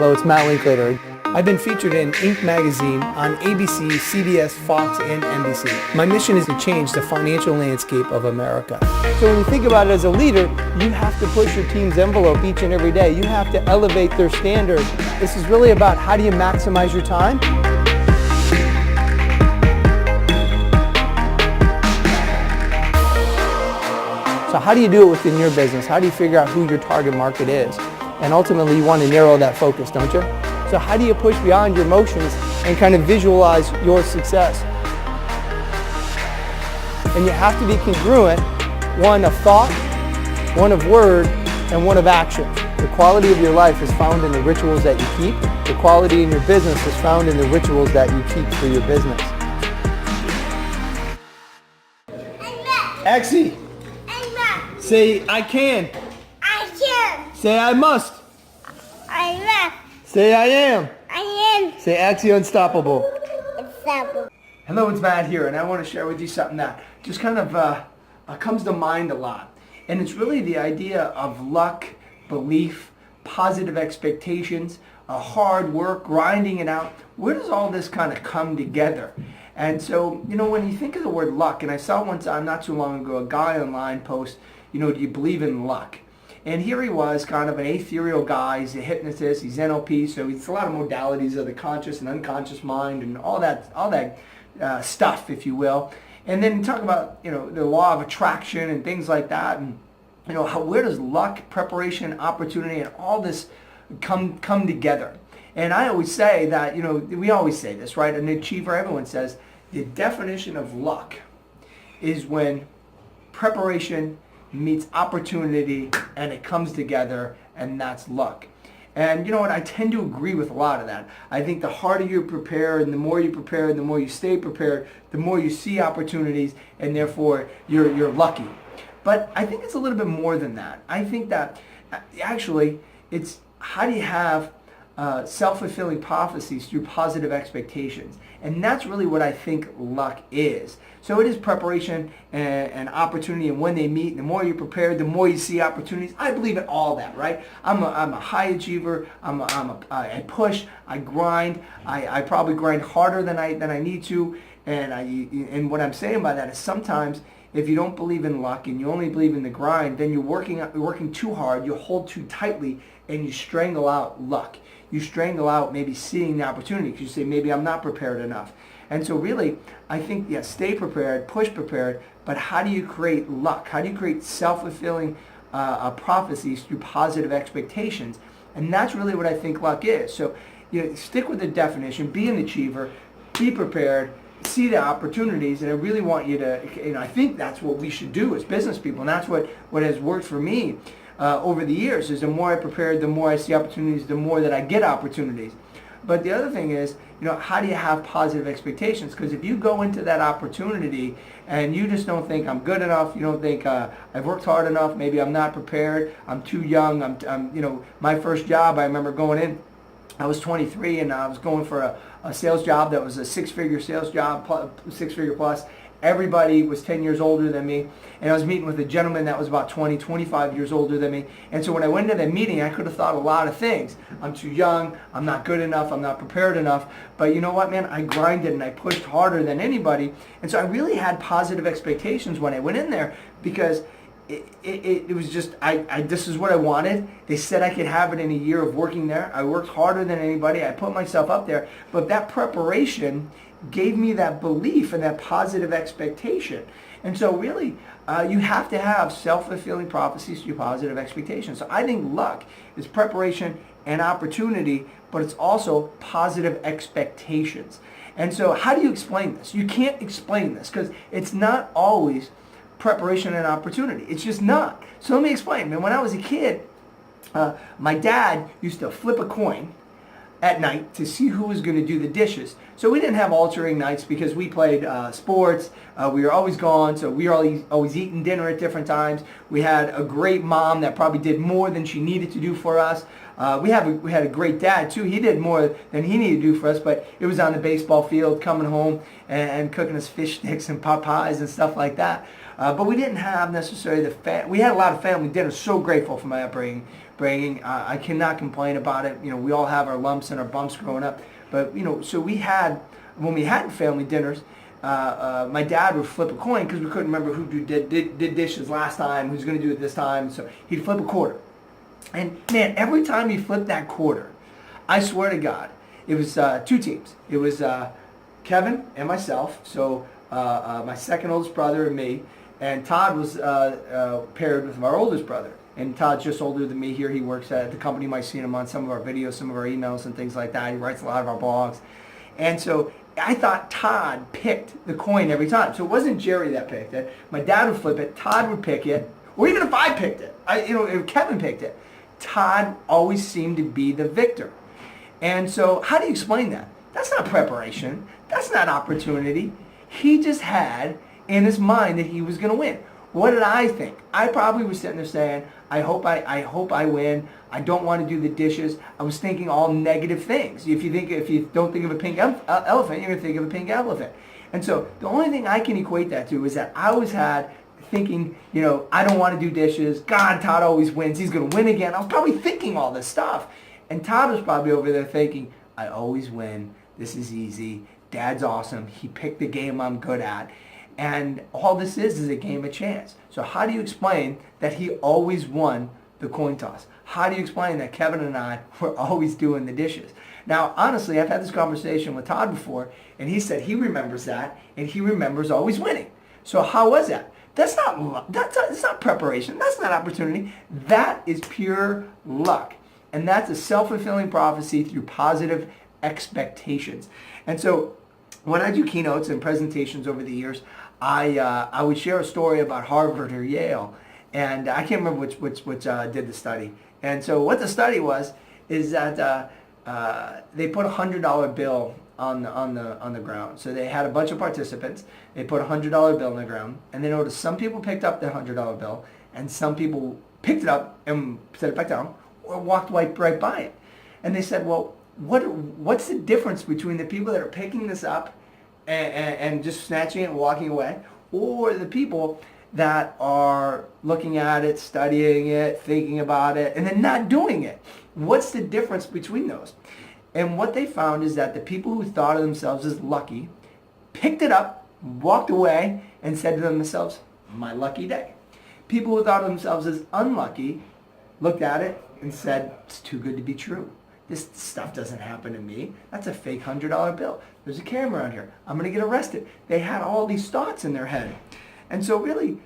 Hello, it's Matt Linklater. I've been featured in Inc. magazine on ABC, CBS, Fox, and NBC. My mission is to change the financial landscape of America. So when you think about it as a leader, you have to push your team's envelope each and every day. You have to elevate their standard. This is really about how do you maximize your time. So how do you do it within your business? How do you figure out who your target market is? And ultimately you want to narrow that focus, don't you? So how do you push beyond your emotions and kind of visualize your success? And you have to be congruent, one of thought, one of word, and one of action. The quality of your life is found in the rituals that you keep. The quality in your business is found in the rituals that you keep for your business. Axie, say I can. I can. Say I must. I must. Say I am. I am. Say Axie Unstoppable. Unstoppable. Hello, it's Matt here, and I want to share with you something that just kind of comes to mind a lot. And it's really the idea of luck, belief, positive expectations, hard work, grinding it out. Where does all this kind of come together? And so, you know, when you think of the word luck, and I saw one time not too long ago a guy online post, you know, do you believe in luck? And here he was, kind of an ethereal guy. He's a hypnotist, he's NLP, so it's a lot of modalities of the conscious and unconscious mind and all that stuff, if you will. And then talk about, you know, the law of attraction and things like that. And, you know, where does luck, preparation, opportunity, and all this come together? And I always say that, you know, we always say this, right? An achiever, everyone says, the definition of luck is when preparation meets opportunity and it comes together, and that's luck. And you know what, I tend to agree with a lot of that. I think the harder you prepare and the more you prepare and the more you stay prepared, the more you see opportunities, and therefore you're lucky. But I think it's a little bit more than that. I think that actually it's how do you have self-fulfilling prophecies through positive expectations. And that's really what I think luck is. So it is preparation and opportunity, and when they meet, the more you're prepared, the more you see opportunities. I believe in all that, right? I'm a high achiever. I push, I grind. I probably grind harder than I need to. And what I'm saying by that is sometimes if you don't believe in luck and you only believe in the grind, then you're working too hard, you hold too tightly, and you strangle out luck. You strangle out maybe seeing the opportunity because you say, maybe I'm not prepared enough. And so really, I think, yeah, stay prepared, push prepared, but how do you create luck? How do you create self-fulfilling prophecies through positive expectations? And that's really what I think luck is. So, you know, stick with the definition, be an achiever, be prepared, see the opportunities, and I really want you to, you know, I think that's what we should do as business people, and that's what has worked for me over the years, is the more I prepare, the more I see opportunities, the more that I get opportunities. But the other thing is, you know, how do you have positive expectations? Because if you go into that opportunity and you just don't think I'm good enough, you don't think I've worked hard enough, maybe I'm not prepared, I'm too young, I'm you know, my first job, I remember going in, I was 23 and I was going for a sales job that was a six-figure sales job, six-figure plus. Everybody was 10 years older than me, and I was meeting with a gentleman that was about 20, 25 years older than me. And so when I went into that meeting, I could have thought a lot of things. I'm too young, I'm not good enough, I'm not prepared enough. But you know what, man? I grinded and I pushed harder than anybody. And so I really had positive expectations when I went in there, because it was just, this is what I wanted. They said I could have it in a year of working there. I worked harder than anybody. I put myself up there. But that preparation gave me that belief and that positive expectation. And so really, you have to have self-fulfilling prophecies through positive expectations. So I think luck is preparation and opportunity, but it's also positive expectations. And so how do you explain this? You can't explain this because it's not always preparation and opportunity. It's just not. So let me explain. Man, when I was a kid, my dad used to flip a coin at night to see who was going to do the dishes. So we didn't have altering nights because we played sports. We were always gone, so we were always eating dinner at different times. We had a great mom that probably did more than she needed to do for us. We had a great dad too. He did more than he needed to do for us, but it was on the baseball field, coming home and cooking us fish sticks and pot pies and stuff like that. But we didn't have necessarily we had a lot of family dinners. So grateful for my upbringing. I cannot complain about it. We all have our lumps and our bumps growing up. But, so when we had family dinners, my dad would flip a coin because we couldn't remember who did dishes last time, who's going to do it this time. So he'd flip a quarter. And, man, every time he flipped that quarter, I swear to God, it was two teams. It was Kevin and myself, so my second oldest brother and me, and Todd was paired with our oldest brother. And Todd's just older than me here. He works at the company. You might see him on some of our videos, some of our emails and things like that. He writes a lot of our blogs. And so I thought Todd picked the coin every time. So it wasn't Jerry that picked it. My dad would flip it. Todd would pick it. Or even if I picked it, if Kevin picked it, Todd always seemed to be the victor. And so how do you explain that? That's not preparation. That's not opportunity. He just had in his mind that he was going to win. What did I think? I probably was sitting there saying, I hope I win. I don't want to do the dishes. I was thinking all negative things. If you don't think of a pink elephant, you're going to think of a pink elephant. And so the only thing I can equate that to is that I always had thinking, I don't want to do dishes. God, Todd always wins. He's going to win again. I was probably thinking all this stuff. And Todd was probably over there thinking, I always win. This is easy. Dad's awesome. He picked the game I'm good at. And all this is a game of chance. So how do you explain that he always won the coin toss? How do you explain that Kevin and I were always doing the dishes? Now, honestly, I've had this conversation with Todd before, and he said he remembers that, and he remembers always winning. So how was that? That's not preparation. That's not opportunity. That is pure luck. And that's a self-fulfilling prophecy through positive expectations. And so when I do keynotes and presentations over the years, I would share a story about Harvard or Yale, and I can't remember which did the study. And so what the study was is that they put a $100 bill on the ground. So they had a bunch of participants. They put a $100 bill on the ground, and they noticed some people picked up the $100 bill, and some people picked it up and set it back down, or walked right by it. And they said, well, what's the difference between the people that are picking this up and just snatching it and walking away, or the people that are looking at it, studying it, thinking about it, and then not doing it? What's the difference between those? And what they found is that the people who thought of themselves as lucky picked it up, walked away, and said to themselves, my lucky day. People who thought of themselves as unlucky looked at it and said, it's too good to be true. This stuff doesn't happen to me. That's a fake $100 bill. There's a camera on here. I'm going to get arrested. They had all these thoughts in their head. And so really,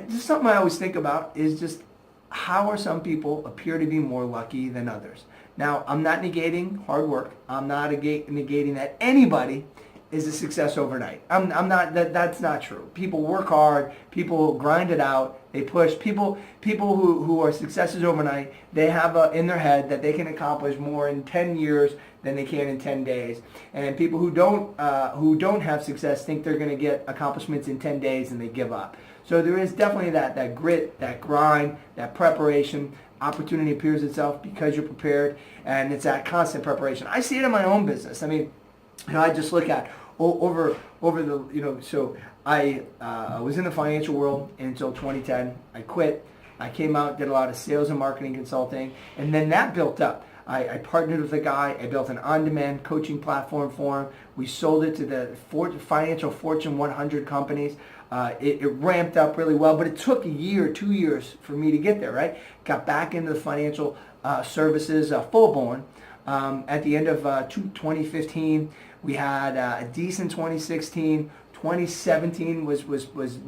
just something I always think about is just how are some people appear to be more lucky than others. Now, I'm not negating hard work. I'm not negating that anybody is a success overnight. I'm not. That's not true. People work hard. People grind it out. They push. People who are successes overnight, they have in their head that they can accomplish more in 10 years than they can in 10 days. And people who don't have success think they're going to get accomplishments in 10 days and they give up. So there is definitely that grit, that grind, that preparation. Opportunity appears itself because you're prepared, and it's that constant preparation. I see it in my own business. I mean, I just look at over the, so I was in the financial world until 2010. I quit. I came out, did a lot of sales and marketing consulting, and then that built up. I partnered with a guy. I built an on-demand coaching platform for him. We sold it to the financial Fortune 100 companies. It ramped up really well, but it took a year, 2 years for me to get there, right? Got back into the financial services full-blown. At the end of 2015, we had a decent 2016. 2017 was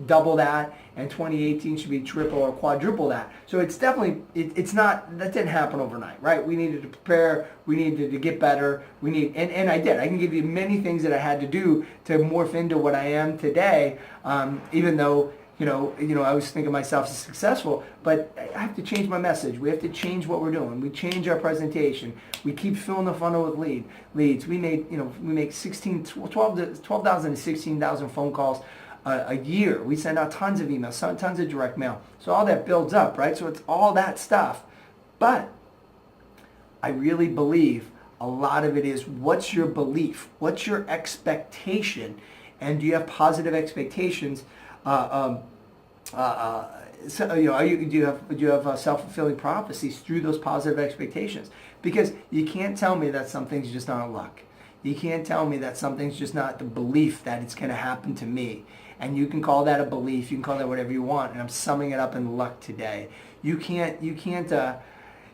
double that, and 2018 should be triple or quadruple that. So it's definitely, that didn't happen overnight, right? We needed to prepare, we needed to get better, and I did. I can give you many things that I had to do to morph into what I am today, even though, I was thinking myself as successful, but I have to change my message. We have to change what we're doing. We change our presentation. We keep filling the funnel with leads. We make 12,000 to 16,000 phone calls a year. We send out tons of emails, tons of direct mail. So all that builds up, right? So it's all that stuff. But I really believe a lot of it is, what's your belief? What's your expectation? And do you have positive expectations So, do you have self-fulfilling prophecies through those positive expectations? Because you can't tell me that something's just not luck. You can't tell me that something's just not the belief that it's going to happen to me. And you can call that a belief. You can call that whatever you want. And I'm summing it up in luck today. You can't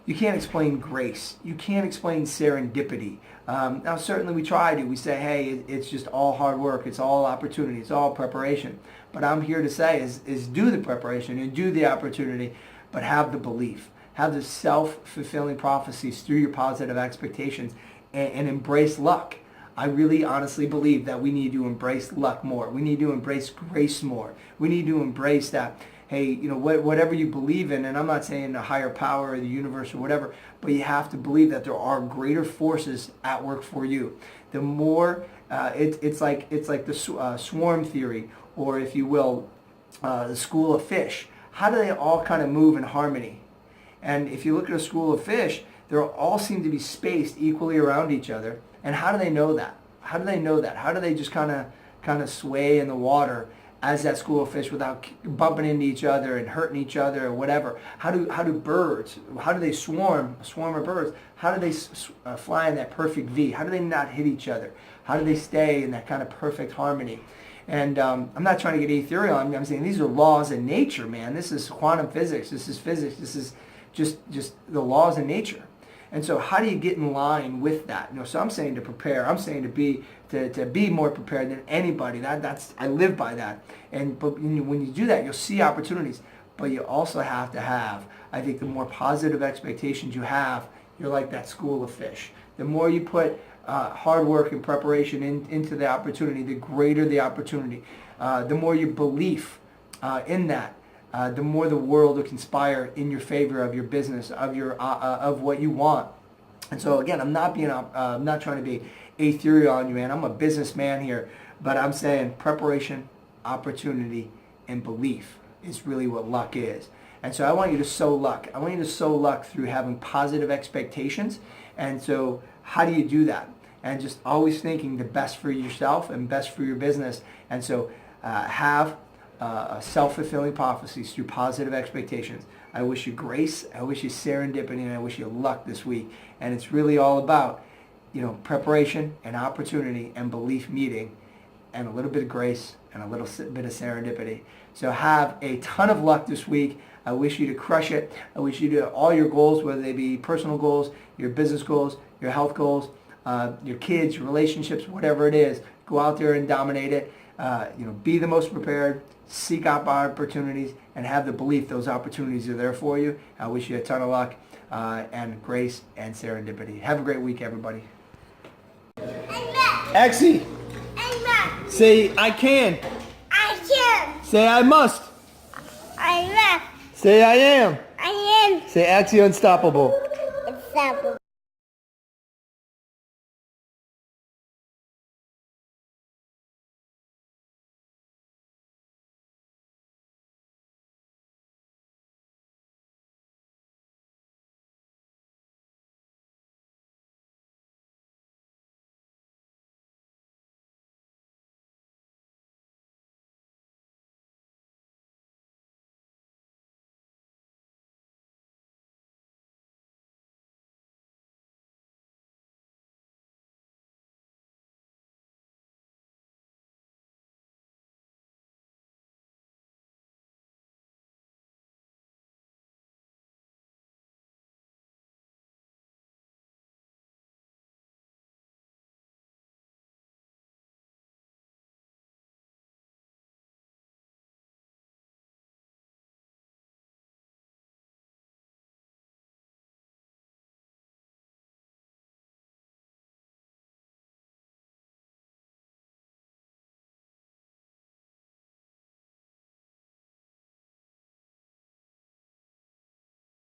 explain grace. You can't explain serendipity. Now, certainly we try to. We say, hey, it's just all hard work. It's all opportunity. It's all preparation. But I'm here to say is do the preparation and do the opportunity, but have the belief. Have the self-fulfilling prophecies through your positive expectations and embrace luck. I really honestly believe that we need to embrace luck more. We need to embrace grace more. We need to embrace that, hey, whatever you believe in, and I'm not saying a higher power or the universe or whatever, but you have to believe that there are greater forces at work for you. The more, it's like the swarm theory, or if you will, the school of fish. How do they all kind of move in harmony? And if you look at a school of fish, they all seem to be spaced equally around each other. And how do they know that? How do they know that? How do they just kind of sway in the water as that school of fish without bumping into each other and hurting each other or whatever? How do birds? How do they swarm? A swarm of birds. How do they fly in that perfect V? How do they not hit each other? How do they stay in that kind of perfect harmony? And I'm not trying to get ethereal. I'm saying these are laws of nature, man. This is quantum physics. This is physics. This is just the laws of nature. And so how do you get in line with that? So I'm saying to prepare. I'm saying to be more prepared than anybody. That's I live by that. But when you do that, you'll see opportunities. But you also have to have, I think, the more positive expectations you have, you're like that school of fish. The more you put hard work and preparation into the opportunity, the greater the opportunity. The more you believe in that, the more the world will conspire in your favor of your business, of what you want. And so again, I'm not trying to be ethereal on you, man. I'm a businessman here, but I'm saying preparation, opportunity, and belief is really what luck is. And so I want you to sow luck. I want you to sow luck through having positive expectations. And so how do you do that? And just always thinking the best for yourself and best for your business. And so have self-fulfilling prophecies through positive expectations. I wish you grace, I wish you serendipity, and I wish you luck this week. And it's really all about, preparation and opportunity and belief meeting, and a little bit of grace and a little bit of serendipity. So have a ton of luck this week. I wish you to crush it. I wish you to all your goals, whether they be personal goals, your business goals, your health goals, your kids, your relationships, whatever it is. Go out there and dominate it. Be the most prepared. Seek out opportunities and have the belief those opportunities are there for you. I wish you a ton of luck and grace and serendipity. Have a great week, everybody. Amen. Exie, Amen. say I can. I can. Say I must. I must. Say I am. I am Say Exie Unstoppable. unstoppable.